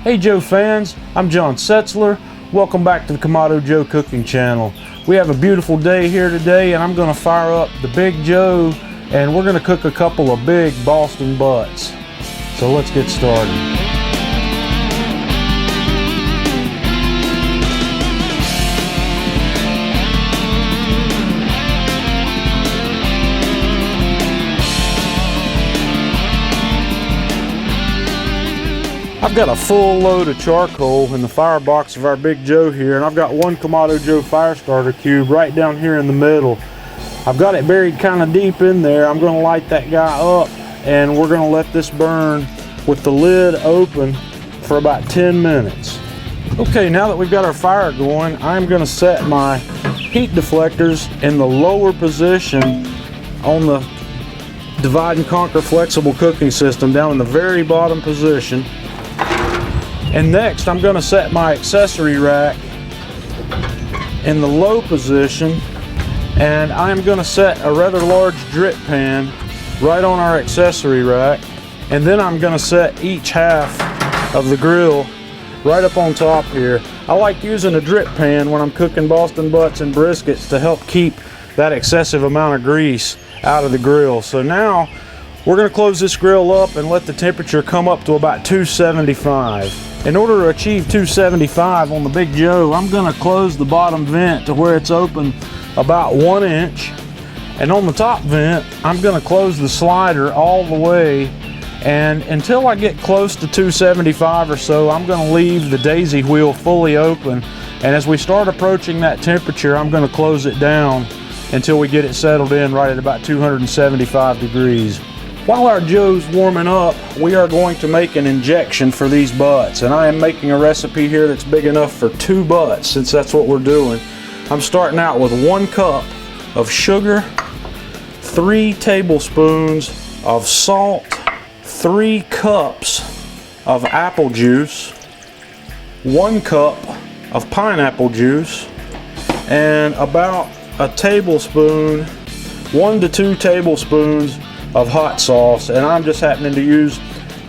Hey Joe fans, I'm John Setzler. Welcome back to the Kamado Joe cooking channel. We have a beautiful day here today and I'm going to fire up the Big Joe and we're going to cook a couple of big Boston butts. So let's get started. I've got a full load of charcoal in the firebox of our Big Joe here, and I've got one Kamado Joe fire starter cube right down here in the middle. I've got it buried kind of deep in there. I'm going to light that guy up and we're going to let this burn with the lid open for about 10 minutes. Okay, now that we've got our fire going, I'm going to set my heat deflectors in the lower position on the divide and conquer flexible cooking system, down in the very bottom position. And next I'm going to set my accessory rack in the low position, and I'm going to set a rather large drip pan right on our accessory rack, and then I'm going to set each half of the grill right up on top here. I like using a drip pan when I'm cooking Boston butts and briskets to help keep that excessive amount of grease out of the grill. So now we're going to close this grill up and let the temperature come up to about 275. In order to achieve 275 on the Big Joe, I'm going to close the bottom vent to where it's open about 1 inch. And on the top vent, I'm going to close the slider all the way. And until I get close to 275 or so, I'm going to leave the daisy wheel fully open. And as we start approaching that temperature, I'm going to close it down until we get it settled in right at about 275 degrees. While our Joe's warming up, we are going to make an injection for these butts, and I am making a recipe here that's big enough for 2 butts, since that's what we're doing. I'm starting out with 1 cup of sugar, 3 tablespoons of salt, 3 cups of apple juice, 1 cup of pineapple juice, and about a tablespoon, 1 to 2 tablespoons of hot sauce, and I'm just happening to use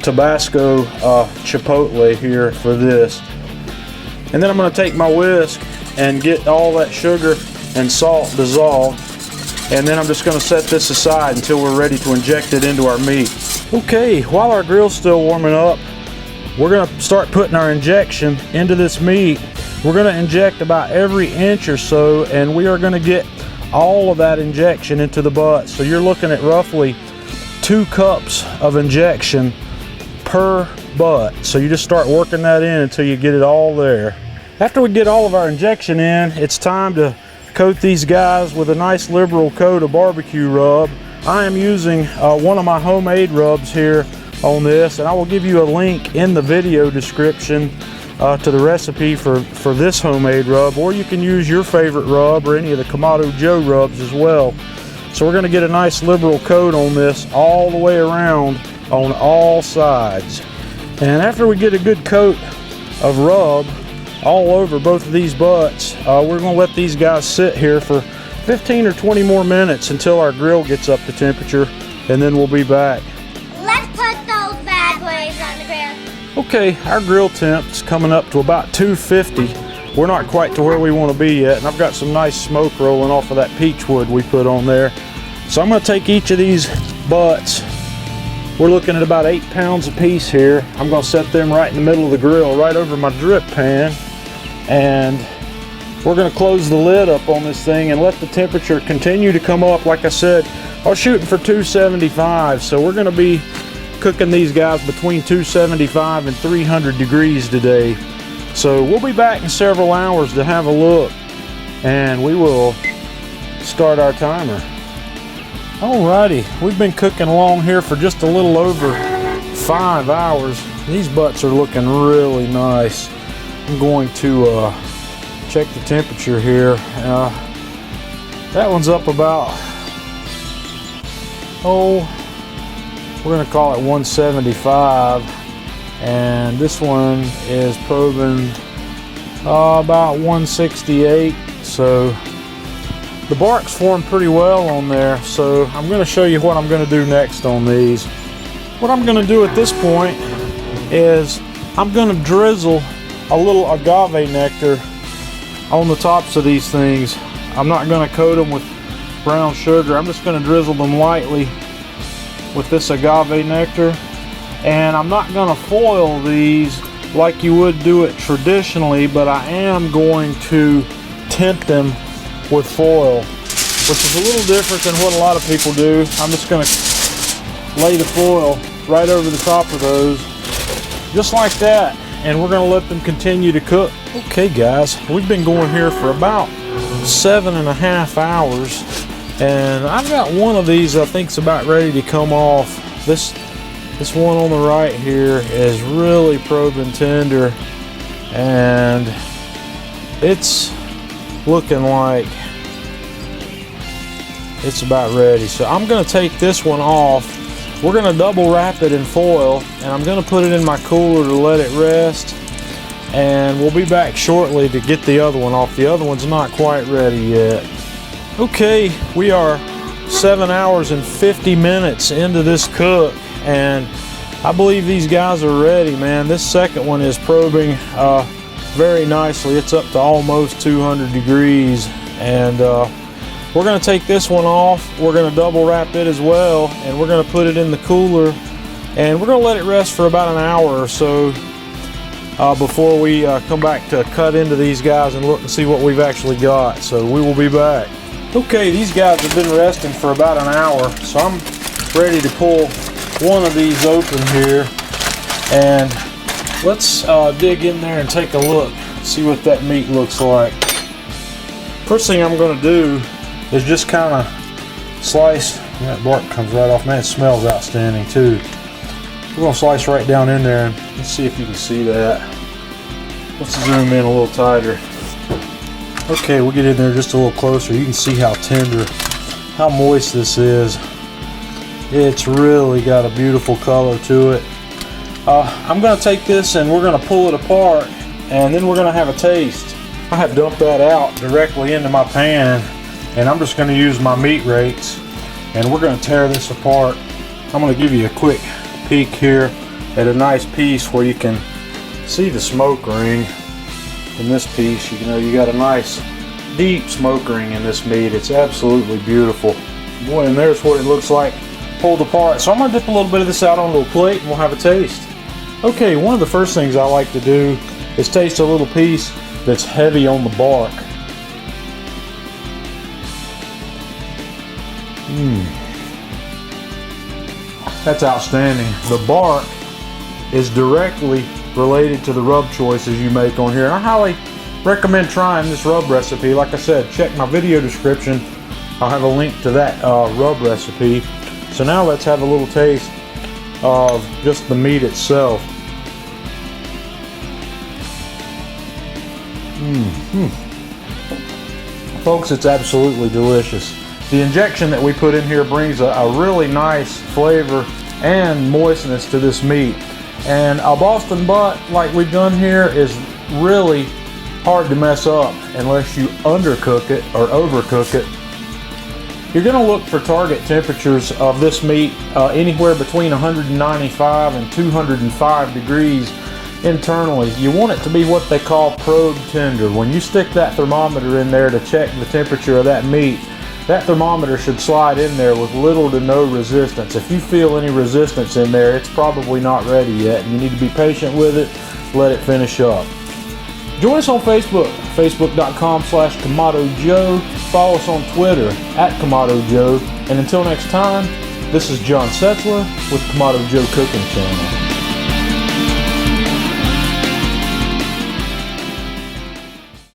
Tabasco Chipotle here for this. And then I'm going to take my whisk and get all that sugar and salt dissolved, and then I'm just going to set this aside until we're ready to inject it into our meat. Okay, while our grill's still warming up, we're going to start putting our injection into this meat. We're going to inject about every inch or so, and we are going to get all of that injection into the butt. So you're looking at roughly 2 cups of injection per butt. So you just start working that in until you get it all there. After we get all of our injection in, it's time to coat these guys with a nice liberal coat of barbecue rub. I am using one of my homemade rubs here on this, and I will give you a link in the video description to the recipe for this homemade rub, or you can use your favorite rub or any of the Kamado Joe rubs as well. So we're going to get a nice liberal coat on this all the way around on all sides. And after we get a good coat of rub all over both of these butts, we're going to let these guys sit here for 15 or 20 more minutes until our grill gets up to temperature, and then we'll be back. Let's put those bad boys on the grill. Okay, our grill temp's coming up to about 250. We're not quite to where we want to be yet, and I've got some nice smoke rolling off of that peach wood we put on there. So I'm going to take each of these butts. We're looking at about 8 pounds a piece here. I'm going to set them right in the middle of the grill, right over my drip pan, and we're going to close the lid up on this thing and let the temperature continue to come up. Like I said, I was shooting for 275, so we're going to be cooking these guys between 275 and 300 degrees today. So we'll be back in several hours to have a look, and we will start our timer. Alrighty, we've been cooking along here for just a little over 5 hours. These butts are looking really nice. I'm going to check the temperature here. That one's up about, we're going to call it 175. And this one is probing about 168. So the bark's formed pretty well on there. So I'm going to show you what I'm going to do next on these. What I'm going to do at this point is I'm gonna drizzle a little agave nectar on the tops of these things. I'm not gonna coat them with brown sugar. I'm just gonna drizzle them lightly with this agave nectar. And I'm not gonna foil these like you would do it traditionally, but I am going to tint them with foil, which is a little different than what a lot of people do. I'm just gonna lay the foil right over the top of those, just like that, and we're gonna let them continue to cook. Okay guys, we've been going here for about 7.5 hours, and I've got one of these I think's about ready to come off. This one on the right here is really probing tender, and it's looking like it's about ready. So I'm gonna take this one off. We're gonna double wrap it in foil, and I'm gonna put it in my cooler to let it rest, and we'll be back shortly to get the other one off. The other one's not quite ready yet. Okay, we are 7 hours and 50 minutes into this cook, and I believe these guys are ready, man. This second one is probing very nicely. It's up to almost 200 degrees, and we're going to take this one off. We're going to double wrap it as well, and we're going to put it in the cooler, and we're going to let it rest for about an hour or so before we come back to cut into these guys and look and see what we've actually got. So we will be back. Okay, these guys have been resting for about an hour, so I'm ready to pull one of these open here, and let's dig in there and take a look, see what that meat looks like. First thing I'm going to do is just kind of slice. That bark comes right off. Man, it smells outstanding too. We're going to slice right down in there, and let's see if you can see that. Let's zoom in a little tighter. Okay, we'll get in there just a little closer. You can see how tender, how moist this is. It's really got a beautiful color to it. I'm going to take this and we're going to pull it apart, and then we're going to have a taste. I have dumped that out directly into my pan, and I'm just going to use my meat rates, and we're going to tear this apart. I'm going to give you a quick peek here at a nice piece where you can see the smoke ring in this piece. You know, you got a nice deep smoke ring in this meat. It's absolutely beautiful. Boy, and there's what it looks like pulled apart. So I'm going to dip a little bit of this out onto a plate and we'll have a taste. Okay, one of the first things I like to do is taste a little piece that's heavy on the bark. That's outstanding. The bark is directly related to the rub choices you make on here. And I highly recommend trying this rub recipe. Like I said, check my video description. I'll have a link to that rub recipe. So now let's have a little taste of just the meat itself. Folks, it's absolutely delicious. The injection that we put in here brings a really nice flavor and moistness to this meat. And a Boston butt like we've done here is really hard to mess up unless you undercook it or overcook it. You're going to look for target temperatures of this meat anywhere between 195 and 205 degrees internally. You want it to be what they call probe tender. When you stick that thermometer in there to check the temperature of that meat, that thermometer should slide in there with little to no resistance. If you feel any resistance in there, it's probably not ready yet, and you need to be patient with it. Let it finish up. Join us on Facebook, facebook.com/Kamado Joe. Follow us on Twitter @Kamado Joe. And until next time, this is John Setzler with Kamado Joe Cooking Channel.